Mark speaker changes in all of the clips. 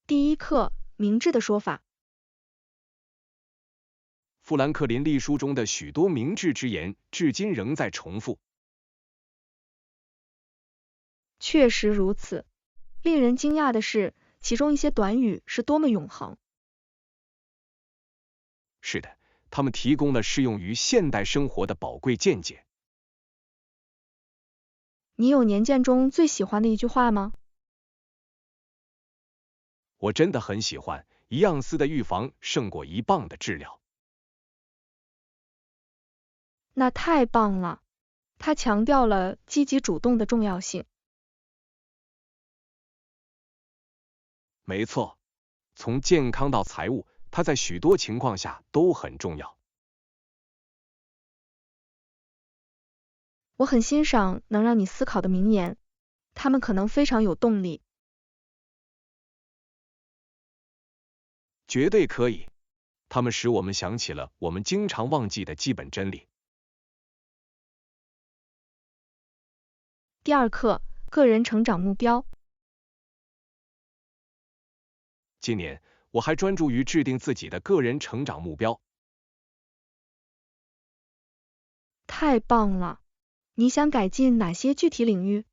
Speaker 1: 第一课，明智的说法。
Speaker 2: 富兰克林历书中的许多明智之言，至今仍在重复。
Speaker 1: 确实如此。令人惊讶的是，其中一些短语是多么永恒。
Speaker 2: 是的，他们提供了适用于现代生活的宝贵见解。
Speaker 1: 你有年鉴中最喜欢的一句话吗？
Speaker 2: 我真的很喜欢一样丝的预防胜过1磅的治疗。
Speaker 1: 那太棒了，它强调了积极主动的重要性。
Speaker 2: 没错，从健康到财务，它在许多情况下都很重要。
Speaker 1: 我很欣赏能让你思考的名言，它们可能非常有动力。
Speaker 2: 绝对可以，它们使我们想起了我们经常忘记的基本真理。
Speaker 1: 第二课，个人成长目标。
Speaker 2: 今年，我还专注于制定自己的个人成长目标。
Speaker 1: 太棒了！你想改进哪些具体领域？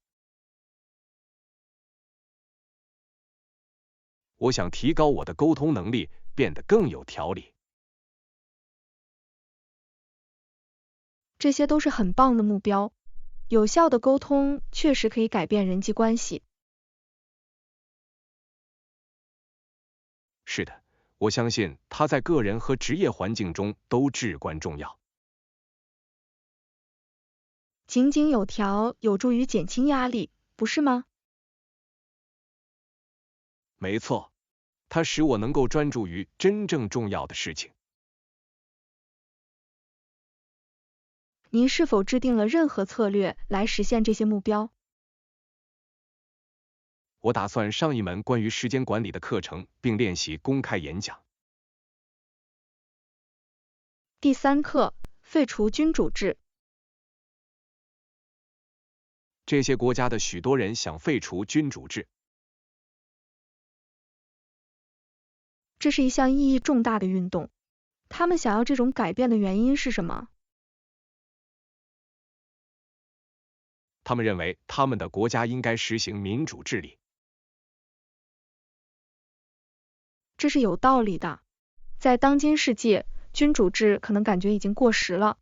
Speaker 2: 我想提高我的沟通能力，变得更有条理。
Speaker 1: 这些都是很棒的目标。有效的沟通确实可以改变人际关系。
Speaker 2: 是的，我相信它在个人和职业环境中都至关重要。
Speaker 1: 井井有条有助于减轻压力，不是吗？
Speaker 2: 没错，它使我能够专注于真正重要的事情。
Speaker 1: 您是否制定了任何策略来实现这些目标？
Speaker 2: 我打算上一门关于时间管理的课程，并练习公开演讲。
Speaker 1: 第三课，废除君主制。
Speaker 2: 这些国家的许多人想废除君主制。
Speaker 1: 这是一项意义重大的运动。他们想要这种改变的原因是什么？
Speaker 2: 他们认为他们的国家应该实行民主治理。
Speaker 1: 这是有道理的。在当今世界，君主制可能感觉已经过时了。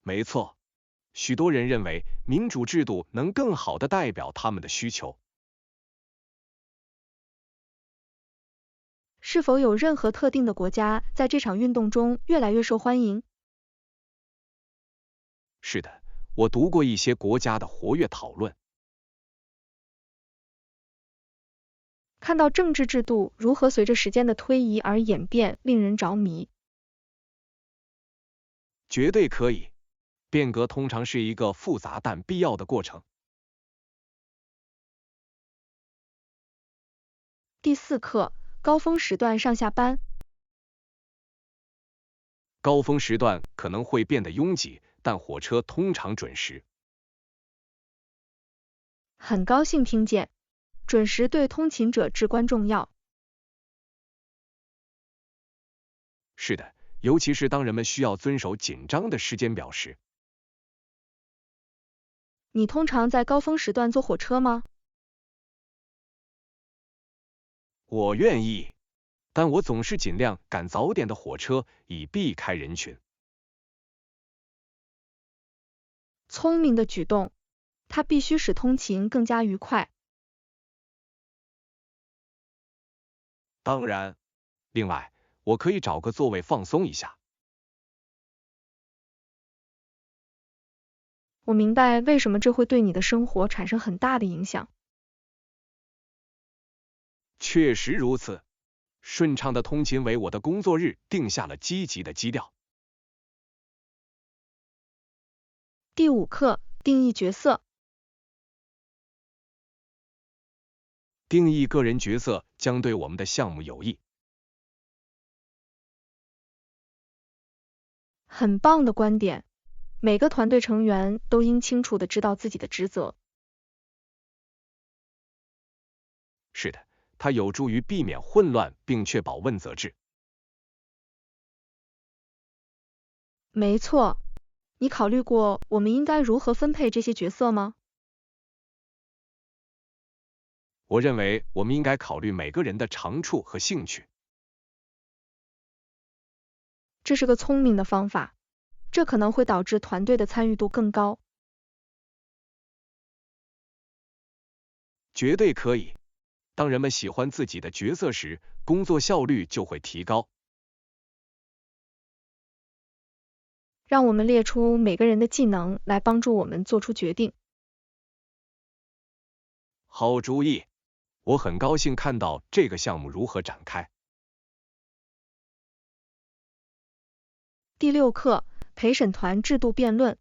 Speaker 2: 没错，许多人认为民主制度能更好地代表他们的需求。
Speaker 1: 是否有任何特定的国家在这场运动中越来越受欢迎？
Speaker 2: 是的，我读过一些国家的活跃讨论。
Speaker 1: 看到政治制度如何随着时间的推移而演变，令人着迷。
Speaker 2: 绝对可以。变革通常是一个复杂但必要的过程。
Speaker 1: 第四课，高峰时段上下班。
Speaker 2: 高峰时段可能会变得拥挤，但火车通常准时。
Speaker 1: 很高兴听见，准时对通勤者至关重要。
Speaker 2: 是的，尤其是当人们需要遵守紧张的时间表时。
Speaker 1: 你通常在高峰时段坐火车吗？
Speaker 2: 我愿意，但我总是尽量赶早点的火车，以避开人群。
Speaker 1: 聪明的举动，它必须使通勤更加愉快。
Speaker 2: 当然，另外，我可以找个座位放松一下。
Speaker 1: 我明白为什么这会对你的生活产生很大的影响。
Speaker 2: 确实如此，顺畅的通勤为我的工作日定下了积极的基调。
Speaker 1: 第五课，定义角色。
Speaker 2: 定义个人角色将对我们的项目有益。
Speaker 1: 很棒的观点。每个团队成员都应清楚地知道自己的职责。
Speaker 2: 是的，它有助于避免混乱并确保问责制。
Speaker 1: 没错，你考虑过我们应该如何分配这些角色吗？
Speaker 2: 我认为我们应该考虑每个人的长处和兴趣。
Speaker 1: 这是个聪明的方法，这可能会导致团队的参与度更高。
Speaker 2: 绝对可以。当人们喜欢自己的角色时，工作效率就会提高。
Speaker 1: 让我们列出每个人的技能来帮助我们做出决定。
Speaker 2: 好主意，我很高兴看到这个项目如何展开。
Speaker 1: 第6课，陪审团制度辩论。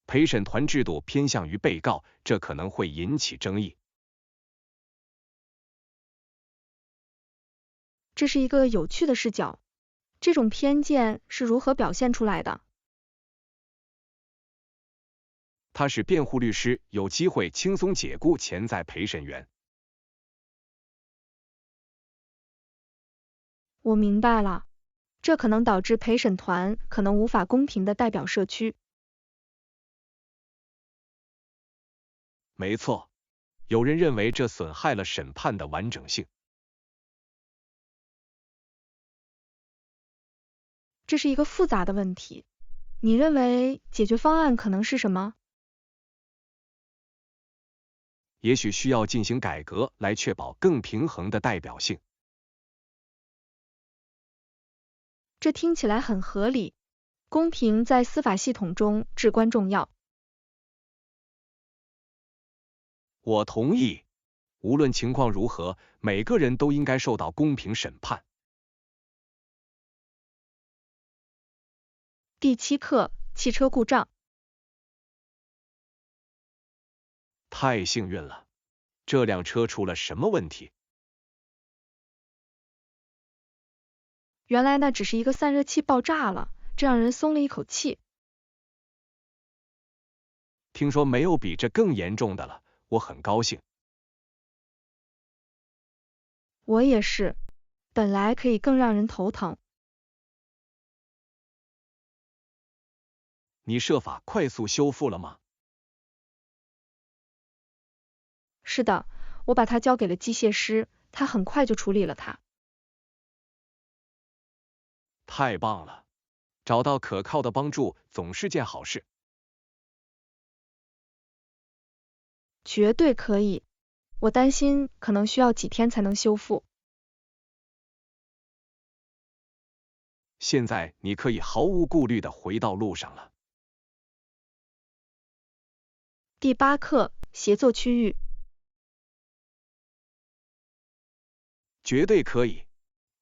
Speaker 2: 陪审团制度偏向于被告，这可能会引起争议。
Speaker 1: 这是一个有趣的视角，这种偏见是如何表现出来的？
Speaker 2: 它使辩护律师有机会轻松解雇潜在陪审员。
Speaker 1: 我明白了，这可能导致陪审团可能无法公平地代表社区。
Speaker 2: 没错，有人认为这损害了审判的完整性。
Speaker 1: 这是一个复杂的问题，你认为解决方案可能是什么？
Speaker 2: 也许需要进行改革来确保更平衡的代表性。
Speaker 1: 这听起来很合理，公平在司法系统中至关重要。
Speaker 2: 我同意，无论情况如何，每个人都应该受到公平审判。
Speaker 1: 第7课，汽车故障。
Speaker 2: 太幸运了，这辆车出了什么问题？
Speaker 1: 原来那只是一个散热器爆炸了，这让人松了一口气。
Speaker 2: 听说没有比这更严重的了，我很高兴。
Speaker 1: 我也是，本来可以更让人头疼。
Speaker 2: 你设法快速修复了吗？
Speaker 1: 是的，我把它交给了机械师，他很快就处理了它。
Speaker 2: 太棒了，找到可靠的帮助总是件好事。
Speaker 1: 绝对可以，我担心可能需要几天才能修复。
Speaker 2: 现在你可以毫无顾虑地回到路上了。
Speaker 1: 第8课，协作区域。
Speaker 2: 绝对可以。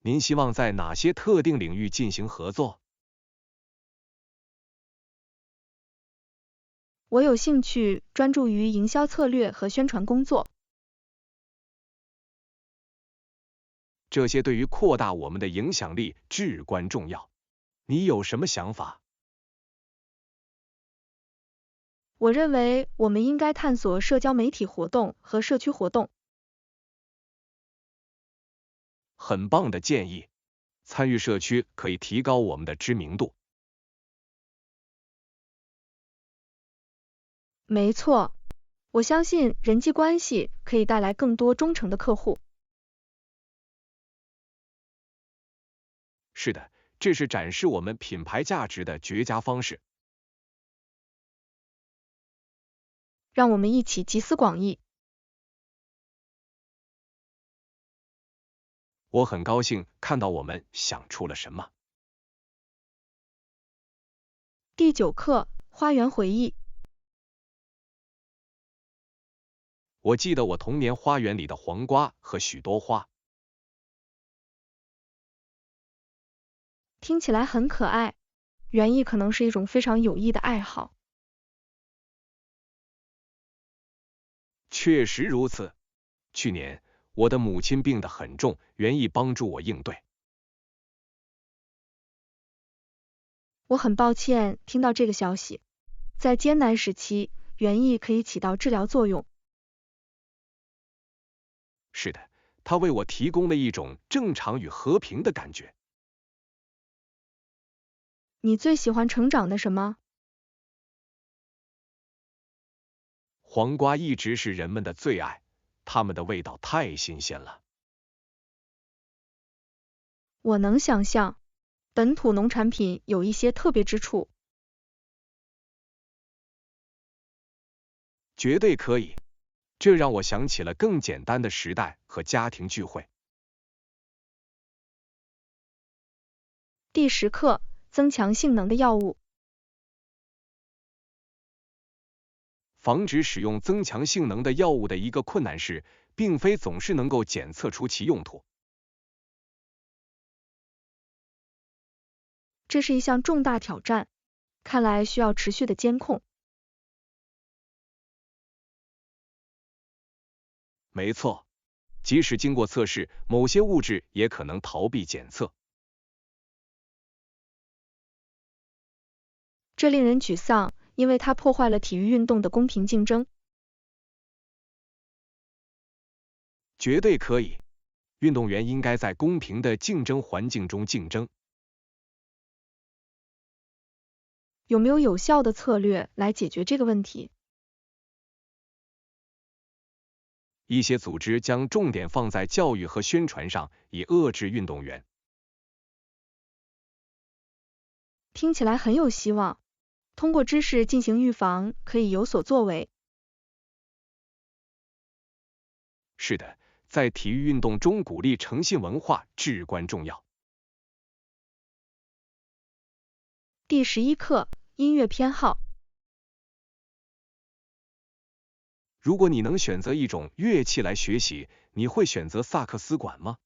Speaker 2: 您希望在哪些特定领域进行合作？
Speaker 1: 我有兴趣专注于营销策略和宣传工作。
Speaker 2: 这些对于扩大我们的影响力至关重要。你有什么想法？
Speaker 1: 我认为我们应该探索社交媒体活动和社区活动。
Speaker 2: 很棒的建议。参与社区可以提高我们的知名度。
Speaker 1: 没错，我相信人际关系可以带来更多忠诚的客户。
Speaker 2: 是的，这是展示我们品牌价值的绝佳方式。
Speaker 1: 让我们一起集思广益。
Speaker 2: 我很高兴看到我们想出了什么。
Speaker 1: 第9课，花园回忆。
Speaker 2: 我记得我童年花园里的黄瓜和许多花。
Speaker 1: 听起来很可爱，园艺可能是一种非常有益的爱好。
Speaker 2: 确实如此。去年，我的母亲病得很重，园艺帮助我应对。
Speaker 1: 我很抱歉听到这个消息。在艰难时期，园艺可以起到治疗作用。
Speaker 2: 是的，它为我提供了一种正常与和平的感觉。
Speaker 1: 你最喜欢成长的什么？
Speaker 2: 黄瓜一直是人们的最爱，它们的味道太新鲜了。
Speaker 1: 我能想象，本土农产品有一些特别之处。
Speaker 2: 绝对可以，这让我想起了更简单的时代和家庭聚会。
Speaker 1: 第10课，增强性能的药物。
Speaker 2: 防止使用增强性能的药物的一个困难是，并非总是能够检测出其用途。
Speaker 1: 这是一项重大挑战，看来需要持续的监控。
Speaker 2: 没错，即使经过测试，某些物质也可能逃避检测。
Speaker 1: 这令人沮丧，因为它破坏了体育运动的公平竞争。
Speaker 2: 绝对可以，运动员应该在公平的竞争环境中竞争。
Speaker 1: 有没有有效的策略来解决这个问题？
Speaker 2: 一些组织将重点放在教育和宣传上，以遏制运动员。
Speaker 1: 听起来很有希望。通过知识进行预防，可以有所作为。
Speaker 2: 是的，在体育运动中鼓励诚信文化至关重要。
Speaker 1: 第11课，音乐偏好。
Speaker 2: 如果你能选择一种乐器来学习，你会选择萨克斯管吗？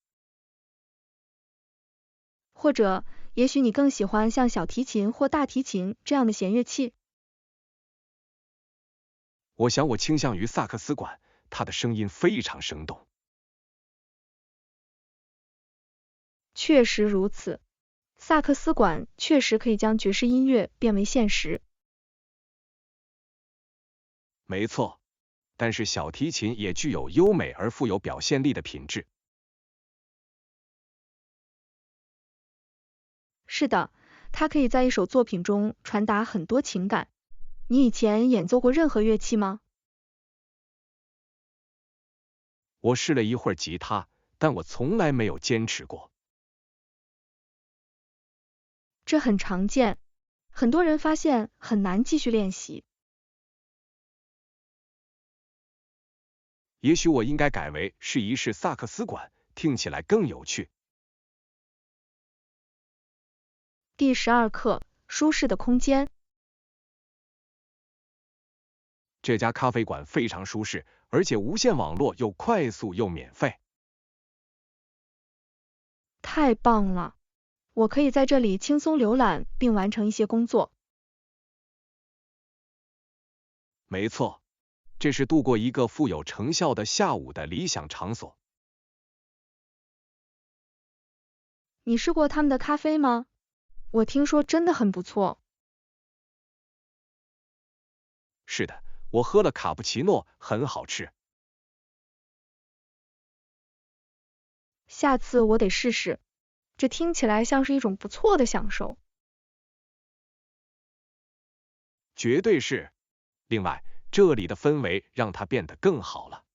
Speaker 1: 或者，也许你更喜欢像小提琴或大提琴这样的弦乐器。
Speaker 2: 我想我倾向于萨克斯管，它的声音非常生动。
Speaker 1: 确实如此，萨克斯管确实可以将爵士音乐变为现实。
Speaker 2: 没错，但是小提琴也具有优美而富有表现力的品质。
Speaker 1: 是的，它可以在一首作品中传达很多情感。你以前演奏过任何乐器吗？
Speaker 2: 我试了一会儿吉他，但我从来没有坚持过。
Speaker 1: 这很常见，很多人发现很难继续练习。
Speaker 2: 也许我应该改为试一试萨克斯管，听起来更有趣。
Speaker 1: 第12课，舒适的空间。
Speaker 2: 这家咖啡馆非常舒适，而且无线网络又快速又免费。
Speaker 1: 太棒了！我可以在这里轻松浏览并完成一些工作。
Speaker 2: 没错，这是度过一个富有成效的下午的理想场所。
Speaker 1: 你试过他们的咖啡吗？我听说真的很不错。
Speaker 2: 是的，我喝了卡布奇诺，很好吃。
Speaker 1: 下次我得试试，这听起来像是一种不错的享受。
Speaker 2: 绝对是。另外，这里的氛围让它变得更好了。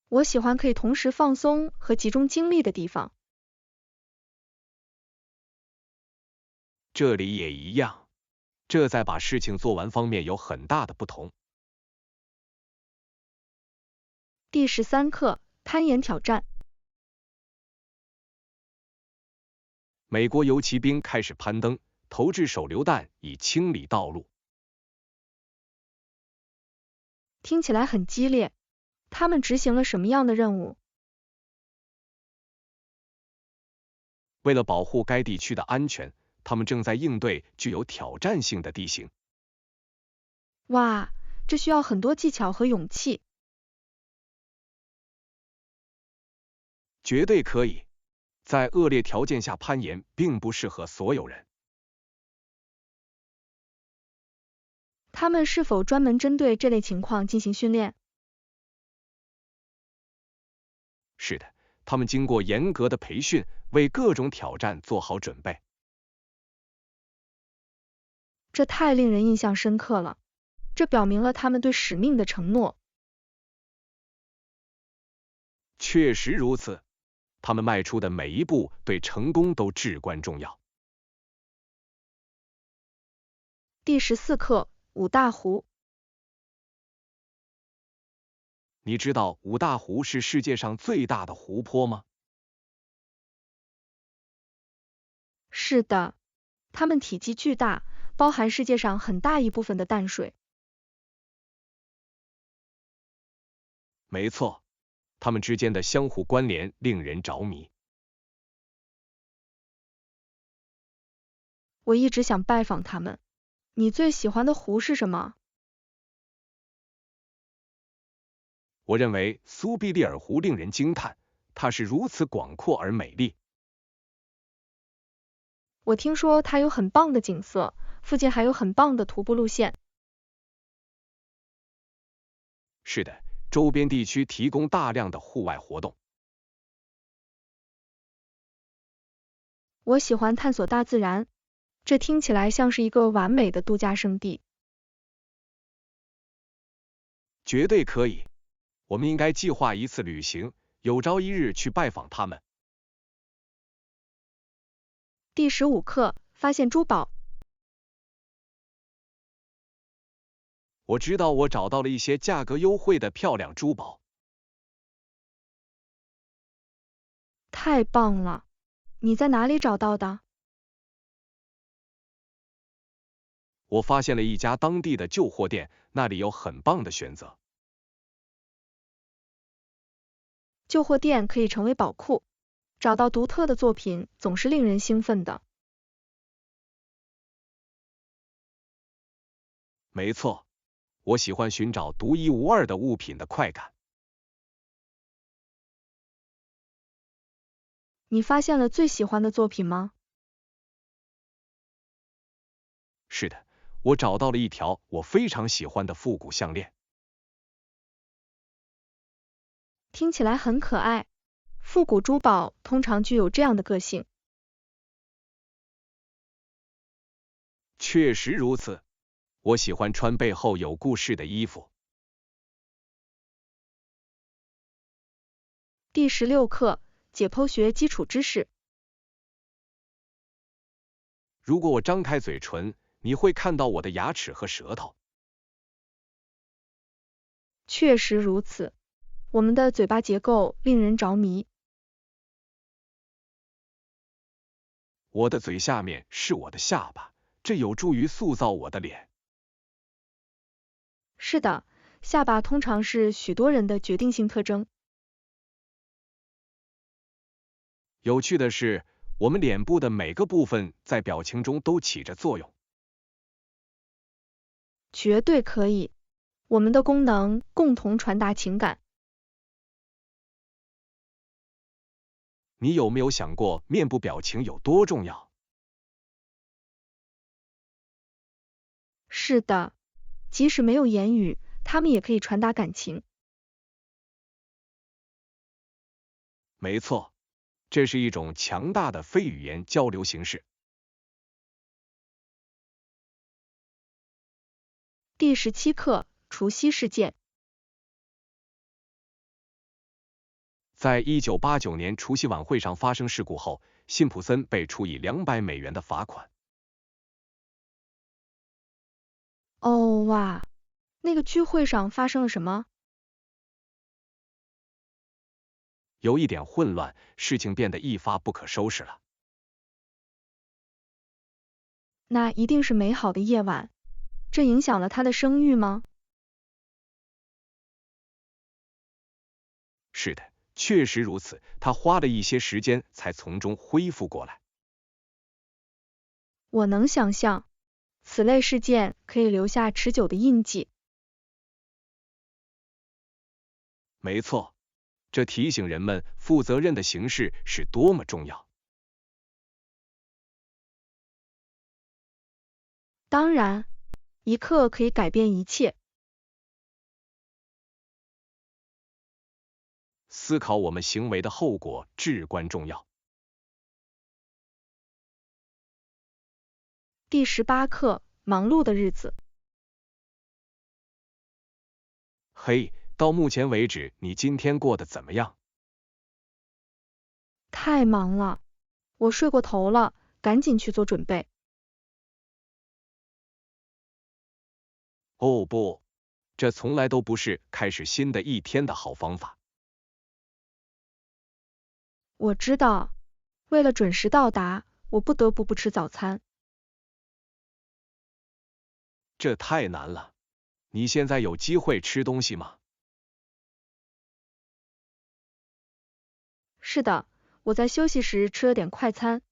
Speaker 1: 我喜欢可以同时放松和集中精力的地方。
Speaker 2: 这里也一样，这在把事情做完方面有很大的不同。
Speaker 1: 第13课，攀岩挑战。
Speaker 2: 美国游骑兵开始攀登，投掷手榴弹以清理道路。
Speaker 1: 听起来很激烈，他们执行了什么样的任务？
Speaker 2: 为了保护该地区的安全，他们正在应对具有挑战性的地形。
Speaker 1: 哇，这需要很多技巧和勇气。
Speaker 2: 绝对可以，在恶劣条件下攀岩并不适合所有人。
Speaker 1: 他们是否专门针对这类情况进行训练？
Speaker 2: 是的，他们经过严格的培训，为各种挑战做好准备。
Speaker 1: 这太令人印象深刻了，这表明了他们对使命的承诺。
Speaker 2: 确实如此，他们迈出的每一步对成功都至关重要。
Speaker 1: 第14课，五大湖。
Speaker 2: 你知道五大湖是世界上最大的湖泊吗？
Speaker 1: 是的，它们体积巨大，包含世界上很大一部分的淡水。
Speaker 2: 没错，它们之间的相互关联令人着迷。
Speaker 1: 我一直想拜访它们。你最喜欢的湖是什么？
Speaker 2: 我认为苏必利尔湖令人惊叹，它是如此广阔而美丽。
Speaker 1: 我听说它有很棒的景色，附近还有很棒的徒步路线。
Speaker 2: 是的，周边地区提供大量的户外活动。
Speaker 1: 我喜欢探索大自然，这听起来像是一个完美的度假胜地。
Speaker 2: 绝对可以，我们应该计划一次旅行，有朝一日去拜访他们。
Speaker 1: 第15课，发现珠宝。
Speaker 2: 我知道我找到了一些价格优惠的漂亮珠宝。
Speaker 1: 太棒了！你在哪里找到的？
Speaker 2: 我发现了一家当地的旧货店，那里有很棒的选择。
Speaker 1: 旧货店可以成为宝库，找到独特的作品总是令人兴奋的。
Speaker 2: 没错，我喜欢寻找独一无二的物品的快感。
Speaker 1: 你发现了最喜欢的作品吗？
Speaker 2: 是的，我找到了一条我非常喜欢的复古项链。
Speaker 1: 听起来很可爱。复古珠宝通常具有这样的个性。
Speaker 2: 确实如此，我喜欢穿背后有故事的衣服。
Speaker 1: 第16课，解剖学基础知识。
Speaker 2: 如果我张开嘴唇，你会看到我的牙齿和舌头。
Speaker 1: 确实如此，我们的嘴巴结构令人着迷。
Speaker 2: 我的嘴下面是我的下巴，这有助于塑造我的脸。
Speaker 1: 是的，下巴通常是许多人的决定性特征。
Speaker 2: 有趣的是，我们脸部的每个部分在表情中都起着作用。
Speaker 1: 绝对可以，我们的功能共同传达情感。
Speaker 2: 你有没有想过面部表情有多重要？
Speaker 1: 是的，即使没有言语，它们也可以传达感情。
Speaker 2: 没错，这是一种强大的非语言交流形式。
Speaker 1: 第17课，除夕事件。
Speaker 2: 在1989年除夕晚会上发生事故后，辛普森被处以$200的罚款。
Speaker 1: 哦哇，那个聚会上发生了什么？
Speaker 2: 有一点混乱，事情变得一发不可收拾了。
Speaker 1: 那一定是美好的夜晚，这影响了他的声誉吗？
Speaker 2: 是的，确实如此，他花了一些时间才从中恢复过来。
Speaker 1: 我能想象，此类事件可以留下持久的印记。
Speaker 2: 没错，这提醒人们负责任的行事是多么重要。
Speaker 1: 当然，一刻可以改变一切。
Speaker 2: 思考我们行为的后果至关重要。
Speaker 1: 第18课，忙碌的日子。
Speaker 2: 嘿，到目前为止，你今天过得怎么样？
Speaker 1: 太忙了，我睡过头了，赶紧去做准备。
Speaker 2: 哦不，这从来都不是开始新的一天的好方法。
Speaker 1: 我知道，为了准时到达，我不得不不吃早餐。
Speaker 2: 这太难了。你现在有机会吃东西吗？
Speaker 1: 是的，我在休息时吃了点快餐。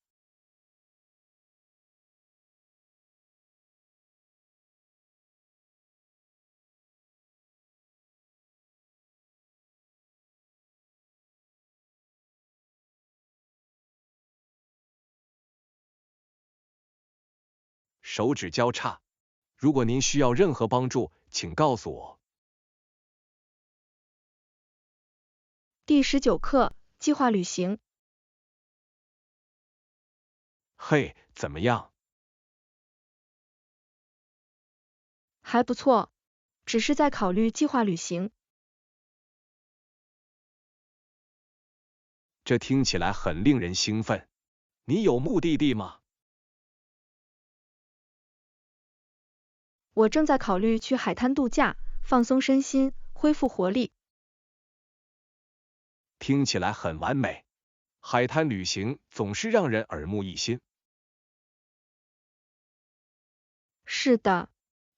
Speaker 2: 手指交叉。如果您需要任何帮助，请告诉我。
Speaker 1: 第19课，计划旅行。
Speaker 2: 嘿，怎么样？
Speaker 1: 还不错，只是在考虑计划旅行。
Speaker 2: 这听起来很令人兴奋。你有目的地吗？
Speaker 1: 我正在考虑去海滩度假，放松身心，恢复活力。
Speaker 2: 听起来很完美。海滩旅行总是让人耳目一新。
Speaker 1: 是的，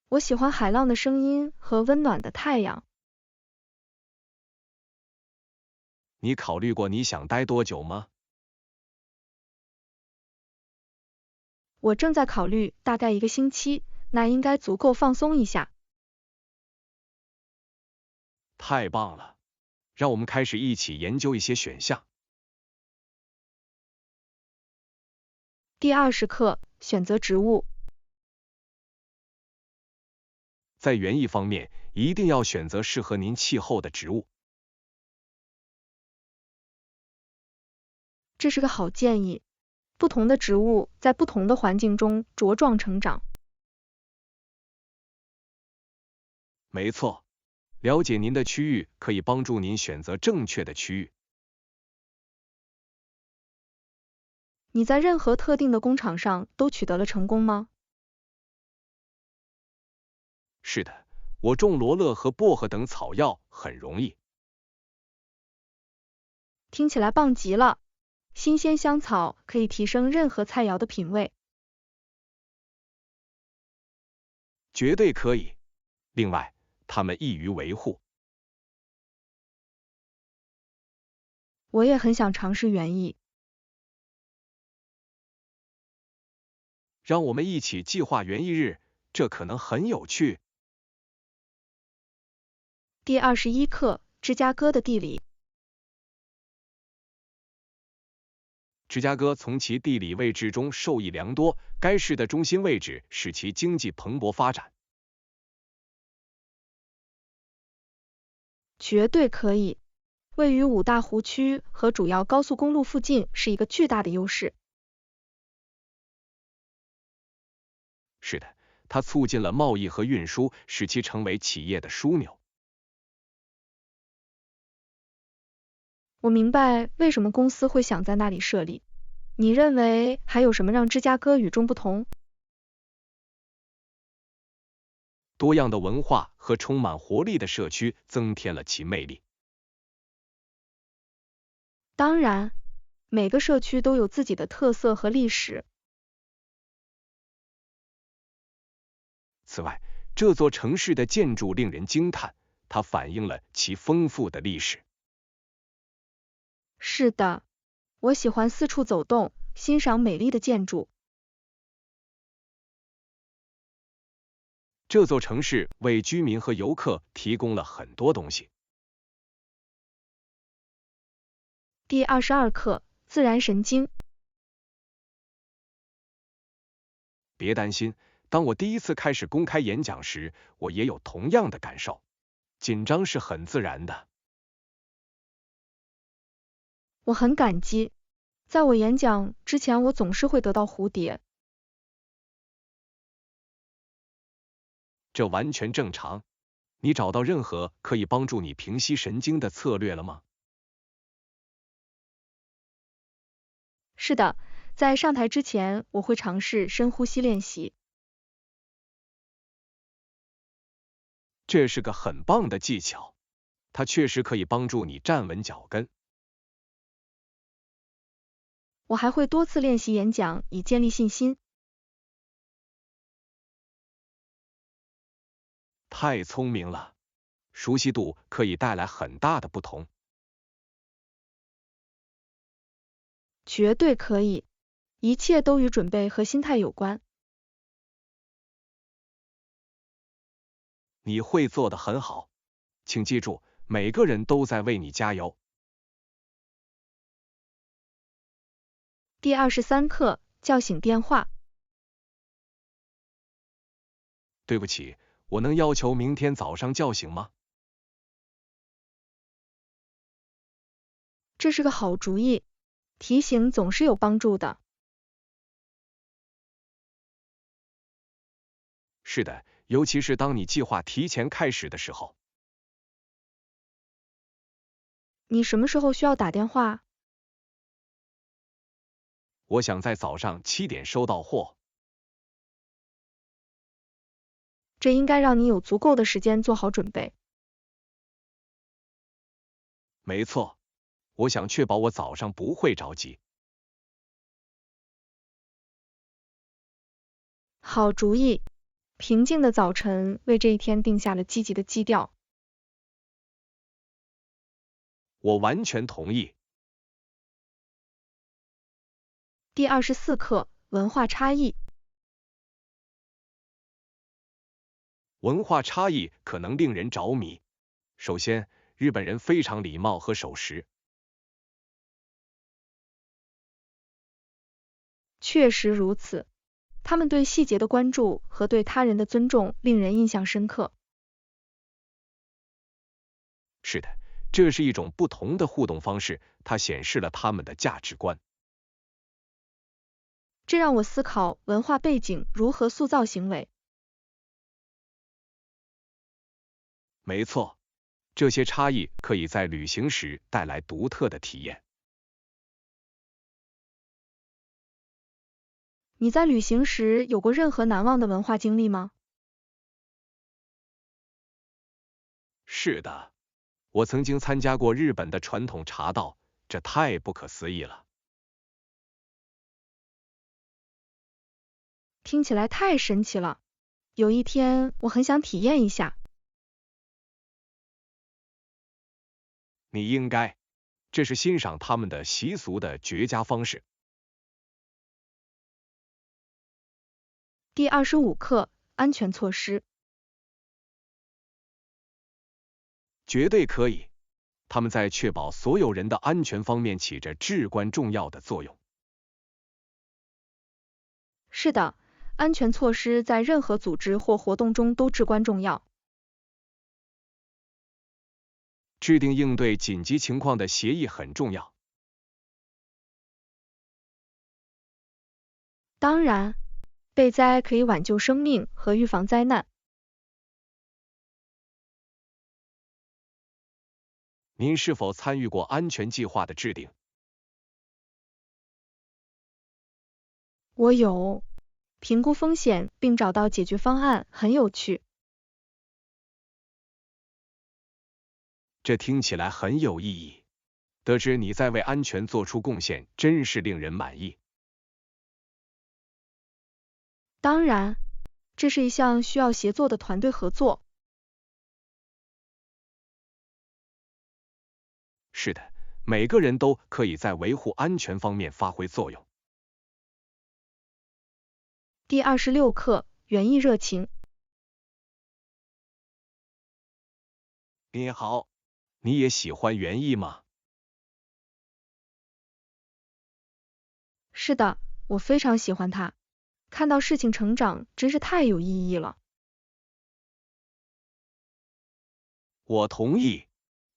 Speaker 1: 我喜欢海浪的声音和温暖的太阳。
Speaker 2: 你考虑过你想待多久吗？
Speaker 1: 我正在考虑大概1个星期，那应该足够放松一下。
Speaker 2: 太棒了，让我们开始一起研究一些选项。
Speaker 1: 第20课，选择植物。
Speaker 2: 在园艺方面，一定要选择适合您气候的植物。
Speaker 1: 这是个好建议。不同的植物在不同的环境中茁壮成长。
Speaker 2: 没错，了解您的区域可以帮助您选择正确的区域。
Speaker 1: 你在任何特定的工厂上都取得了成功吗？
Speaker 2: 是的，我种罗勒和薄荷等草药很容易。
Speaker 1: 听起来棒极了！新鲜香草可以提升任何菜肴的品味。
Speaker 2: 绝对可以。另外，它们易于维护。
Speaker 1: 我也很想尝试园艺。
Speaker 2: 让我们一起计划园艺日，这可能很有趣。
Speaker 1: 第21课，芝加哥的地理。
Speaker 2: 芝加哥从其地理位置中受益良多，该市的中心位置使其经济蓬勃发展。
Speaker 1: 绝对可以。位于5大湖区和主要高速公路附近是一个巨大的优势。
Speaker 2: 是的，它促进了贸易和运输，使其成为企业的枢纽。
Speaker 1: 我明白为什么公司会想在那里设立。你认为还有什么让芝加哥与众不同？
Speaker 2: 多样的文化和充满活力的社区增添了其魅力。
Speaker 1: 当然，每个社区都有自己的特色和历史。
Speaker 2: 此外，这座城市的建筑令人惊叹，它反映了其丰富的历史。
Speaker 1: 是的，我喜欢四处走动，欣赏美丽的建筑。
Speaker 2: 这座城市为居民和游客提供了很多东西。
Speaker 1: 第22课，自然神经。
Speaker 2: 别担心，当我第一次开始公开演讲时，我也有同样的感受。紧张是很自然的。
Speaker 1: 我很感激。在我演讲之前，我总是会得到蝴蝶。
Speaker 2: 这完全正常。你找到任何可以帮助你平息神经的策略了吗？
Speaker 1: 是的，在上台之前，我会尝试深呼吸练习。
Speaker 2: 这是个很棒的技巧，它确实可以帮助你站稳脚跟。
Speaker 1: 我还会多次练习演讲，以建立信心。
Speaker 2: 太聪明了，熟悉度可以带来很大的不同。
Speaker 1: 绝对可以，一切都与准备和心态有关。
Speaker 2: 你会做得很好，请记住，每个人都在为你加油。
Speaker 1: 第23课，叫醒电话。
Speaker 2: 对不起，我能要求明天早上叫醒吗？
Speaker 1: 这是个好主意，提醒总是有帮助的。
Speaker 2: 是的，尤其是当你计划提前开始的时候。
Speaker 1: 你什么时候需要打电话？
Speaker 2: 我想在早上7点收到货。
Speaker 1: 这应该让你有足够的时间做好准备。
Speaker 2: 没错，我想确保我早上不会着急。
Speaker 1: 好主意，平静的早晨为这一天定下了积极的基调。
Speaker 2: 我完全同意。
Speaker 1: 第24课，文化差异。
Speaker 2: 文化差异可能令人着迷。首先，日本人非常礼貌和守时。
Speaker 1: 确实如此，他们对细节的关注和对他人的尊重令人印象深刻。
Speaker 2: 是的，这是一种不同的互动方式，它显示了他们的价值观。
Speaker 1: 这让我思考文化背景如何塑造行为。
Speaker 2: 没错，这些差异可以在旅行时带来独特的体验。
Speaker 1: 你在旅行时有过任何难忘的文化经历吗？
Speaker 2: 是的，我曾经参加过日本的传统茶道，这太不可思议了。
Speaker 1: 听起来太神奇了，有一天我很想体验一下。
Speaker 2: 你应该，这是欣赏他们的习俗的绝佳方式。
Speaker 1: 第25课，安全措施。
Speaker 2: 绝对可以，他们在确保所有人的安全方面起着至关重要的作用。
Speaker 1: 是的，安全措施在任何组织或活动中都至关重要。
Speaker 2: 制定应对紧急情况的协议很重要。
Speaker 1: 当然，备灾可以挽救生命和预防灾难。
Speaker 2: 您是否参与过安全计划的制定？
Speaker 1: 我有，评估风险并找到解决方案很有趣。
Speaker 2: 这听起来很有意义。得知你在为安全做出贡献，真是令人满意。
Speaker 1: 当然，这是一项需要协作的团队合作。
Speaker 2: 是的，每个人都可以在维护安全方面发挥作用。
Speaker 1: 第26课，园艺热情。
Speaker 2: 你好，你也喜欢园艺吗？
Speaker 1: 是的，我非常喜欢它。看到事情成长真是太有意义了。
Speaker 2: 我同意，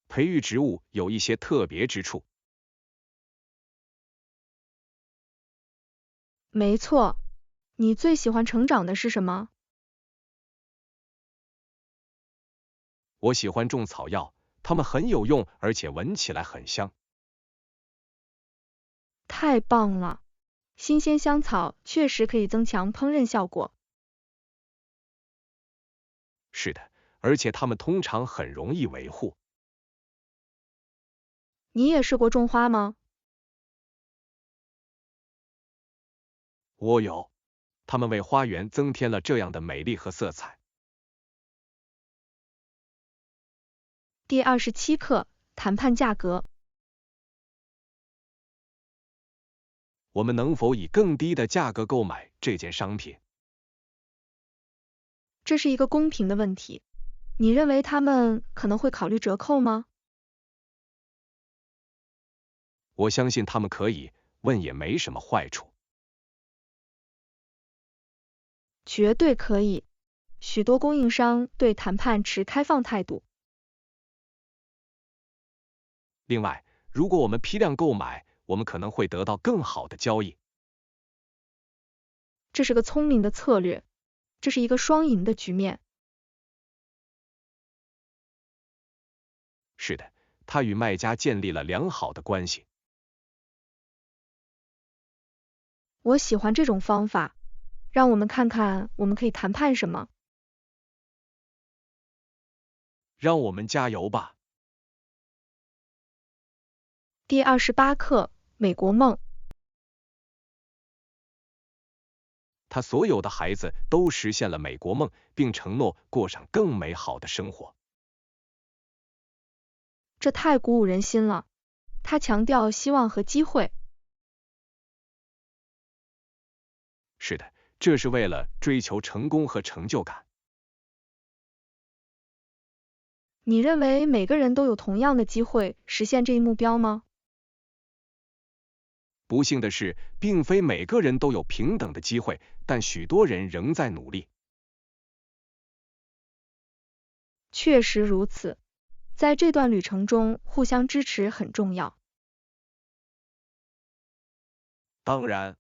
Speaker 2: 培育植物有一些特别之处。
Speaker 1: 没错，你最喜欢成长的是什么？
Speaker 2: 我喜欢种草药，它们很有用，而且闻起来很香。
Speaker 1: 太棒了！新鲜香草确实可以增强烹饪效果。
Speaker 2: 是的，而且它们通常很容易维护。
Speaker 1: 你也试过种花吗？
Speaker 2: 我有，它们为花园增添了这样的美丽和色彩。
Speaker 1: 第27课，谈判价格。
Speaker 2: 我们能否以更低的价格购买这件商品？
Speaker 1: 这是一个公平的问题。你认为他们可能会考虑折扣吗？
Speaker 2: 我相信他们可以，问也没什么坏处。
Speaker 1: 绝对可以。许多供应商对谈判持开放态度。
Speaker 2: 另外，如果我们批量购买，我们可能会得到更好的交易。
Speaker 1: 这是个聪明的策略。这是一个双赢的局面。
Speaker 2: 是的，他与卖家建立了良好的关系。
Speaker 1: 我喜欢这种方法。让我们看看我们可以谈判什么。
Speaker 2: 让我们加油吧。
Speaker 1: 第28课，美国梦。
Speaker 2: 他所有的孩子都实现了美国梦，并承诺过上更美好的生活。
Speaker 1: 这太鼓舞人心了。他强调希望和机会。
Speaker 2: 是的，这是为了追求成功和成就感。
Speaker 1: 你认为每个人都有同样的机会实现这一目标吗？
Speaker 2: 不幸的是，并非每个人都有平等的机会，但许多人仍在努力。
Speaker 1: 确实如此。在这段旅程中，互相支持很重要。
Speaker 2: 当然，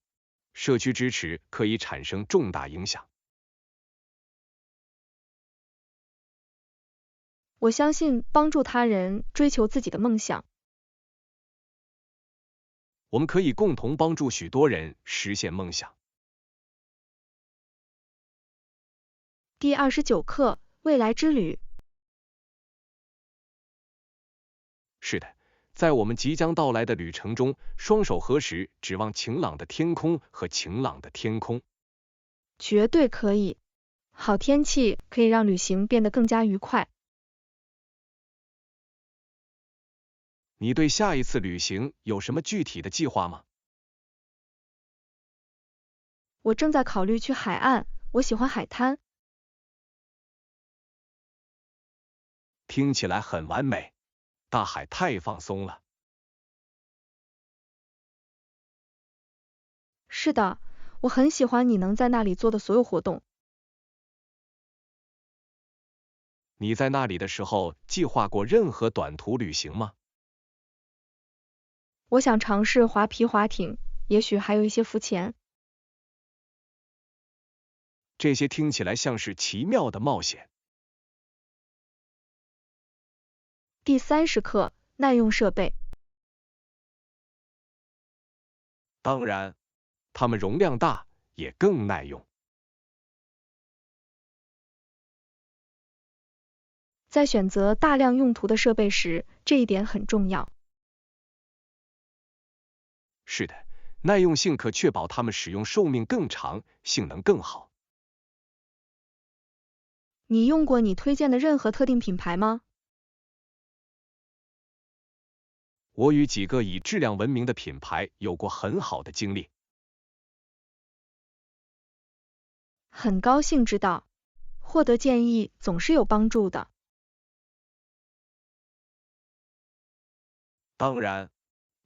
Speaker 2: 社区支持可以产生重大影响。
Speaker 1: 我相信帮助他人追求自己的梦想。
Speaker 2: 我们可以共同帮助许多人实现梦想。
Speaker 1: 第29课，未来之旅。
Speaker 2: 是的，在我们即将到来的旅程中，双手合十，指望晴朗的天空和晴朗的天空。
Speaker 1: 绝对可以。好天气可以让旅行变得更加愉快。
Speaker 2: 你对下一次旅行有什么具体的计划吗？
Speaker 1: 我正在考虑去海岸，我喜欢海滩。
Speaker 2: 听起来很完美。大海太放松了。
Speaker 1: 是的，我很喜欢你能在那里做的所有活动。
Speaker 2: 你在那里的时候，计划过任何短途旅行吗？
Speaker 1: 我想尝试划皮划艇，也许还有一些浮潜。
Speaker 2: 这些听起来像是奇妙的冒险。
Speaker 1: 第30课，耐用设备。
Speaker 2: 当然，它们容量大，也更耐用。
Speaker 1: 在选择大量用途的设备时，这一点很重要。
Speaker 2: 是的，耐用性可确保它们使用寿命更长，性能更好。
Speaker 1: 你用过你推荐的任何特定品牌吗？
Speaker 2: 我与几个以质量闻名的品牌有过很好的经历。
Speaker 1: 很高兴知道，获得建议总是有帮助的。
Speaker 2: 当然，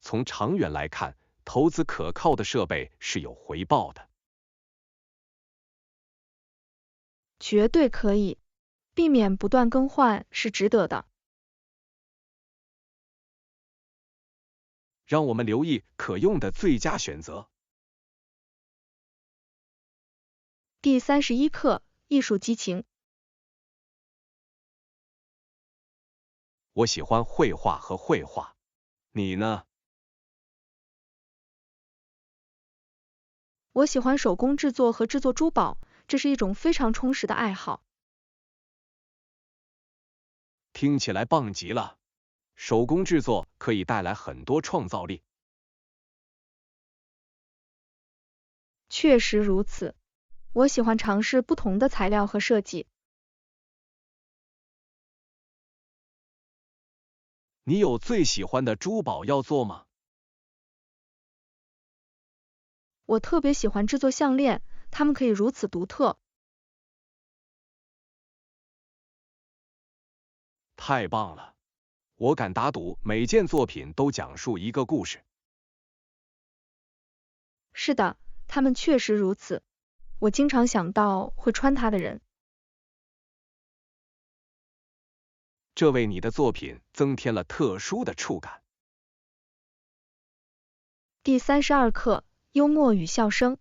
Speaker 2: 从长远来看，投资可靠的设备是有回报的。
Speaker 1: 绝对可以，避免不断更换是值得的。
Speaker 2: 让我们留意可用的最佳选择。
Speaker 1: 第31课，艺术激情。
Speaker 2: 我喜欢绘画和绘画，你呢？
Speaker 1: 我喜欢手工制作和制作珠宝，这是一种非常充实的爱好。
Speaker 2: 听起来棒极了，手工制作可以带来很多创造力。
Speaker 1: 确实如此，我喜欢尝试不同的材料和设计。
Speaker 2: 你有最喜欢的珠宝要做吗？
Speaker 1: 我特别喜欢制作项链，它们可以如此独特。
Speaker 2: 太棒了！我敢打赌，每件作品都讲述一个故事。
Speaker 1: 是的，它们确实如此。我经常想到会穿它的人。
Speaker 2: 这为你的作品增添了特殊的触感。
Speaker 1: 第32课，幽默与笑声。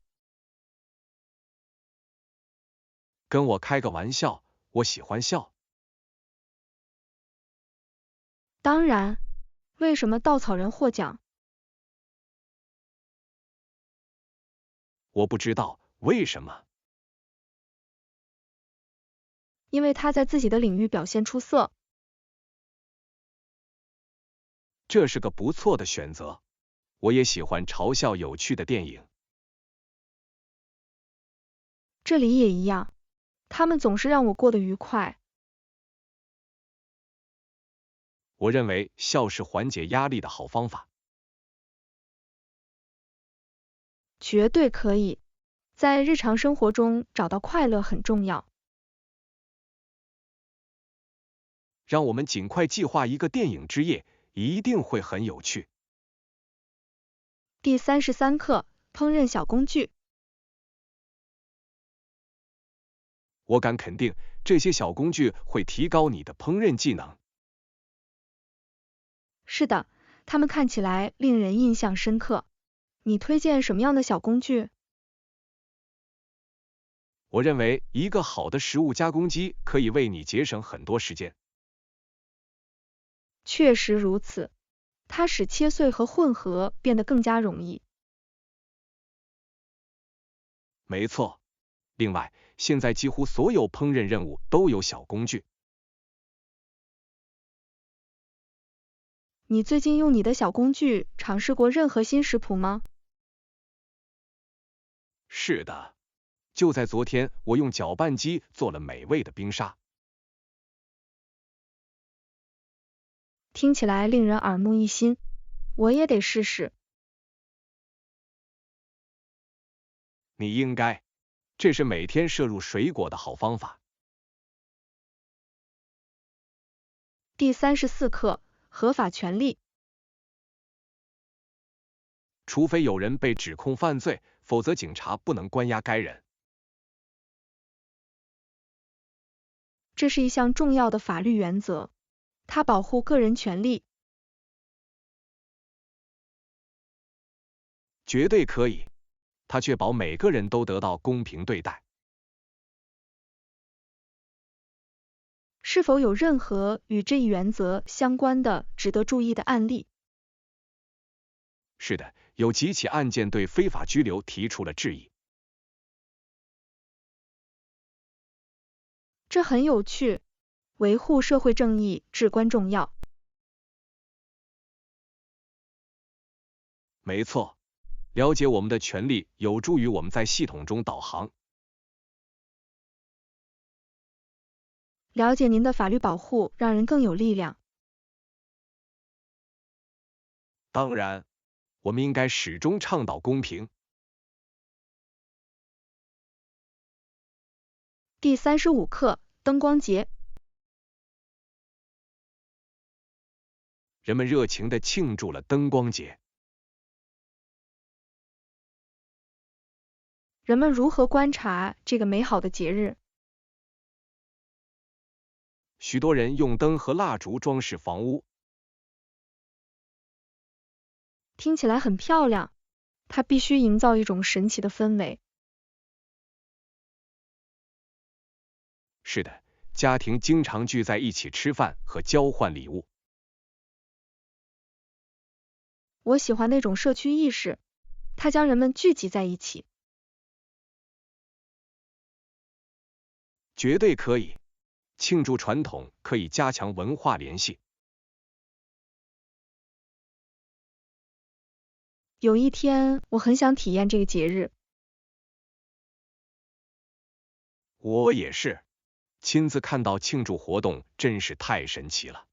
Speaker 2: 跟我开个玩笑，我喜欢笑。
Speaker 1: 当然，为什么稻草人获奖？
Speaker 2: 我不知道为什么。
Speaker 1: 因为他在自己的领域表现出色。
Speaker 2: 这是个不错的选择。我也喜欢嘲笑有趣的电影。
Speaker 1: 这里也一样，他们总是让我过得愉快。
Speaker 2: 我认为笑是缓解压力的好方法。
Speaker 1: 绝对可以，在日常生活中找到快乐很重要。
Speaker 2: 让我们尽快计划一个电影之夜，一定会很有趣。
Speaker 1: 第33课，烹饪小工具。
Speaker 2: 我敢肯定，这些小工具会提高你的烹饪技能。
Speaker 1: 是的，它们看起来令人印象深刻。你推荐什么样的小工具？
Speaker 2: 我认为一个好的食物加工机可以为你节省很多时间。
Speaker 1: 确实如此，它使切碎和混合变得更加容易。
Speaker 2: 没错。另外，现在几乎所有烹饪任务都有小工具。
Speaker 1: 你最近用你的小工具尝试过任何新食谱吗？
Speaker 2: 是的，就在昨天，我用搅拌机做了美味的冰沙。
Speaker 1: 听起来令人耳目一新，我也得试试。
Speaker 2: 你应该，这是每天摄入水果的好方法。
Speaker 1: 第34课，合法权利。
Speaker 2: 除非有人被指控犯罪，否则警察不能关押该人。
Speaker 1: 这是一项重要的法律原则，它保护个人权利。
Speaker 2: 绝对可以，它确保每个人都得到公平对待。
Speaker 1: 是否有任何与这一原则相关的值得注意的案例？
Speaker 2: 是的，有几起案件对非法拘留提出了质疑。
Speaker 1: 这很有趣，维护社会正义至关重要。
Speaker 2: 没错，了解我们的权利有助于我们在系统中导航。
Speaker 1: 了解您的法律保护让人更有力量。
Speaker 2: 当然，我们应该始终倡导公平。
Speaker 1: 第35课，灯光节。
Speaker 2: 人们热情地庆祝了灯光节。
Speaker 1: 人们如何观察这个美好的节日？
Speaker 2: 许多人用灯和蜡烛装饰房屋。
Speaker 1: 听起来很漂亮，它必须营造一种神奇的氛围。
Speaker 2: 是的，家庭经常聚在一起吃饭和交换礼物。
Speaker 1: 我喜欢那种社区意识，它将人们聚集在一起。
Speaker 2: 绝对可以，庆祝传统可以加强文化联系。
Speaker 1: 有一天，我很想体验这个节日。
Speaker 2: 我也是，亲自看到庆祝活动真是太神奇了。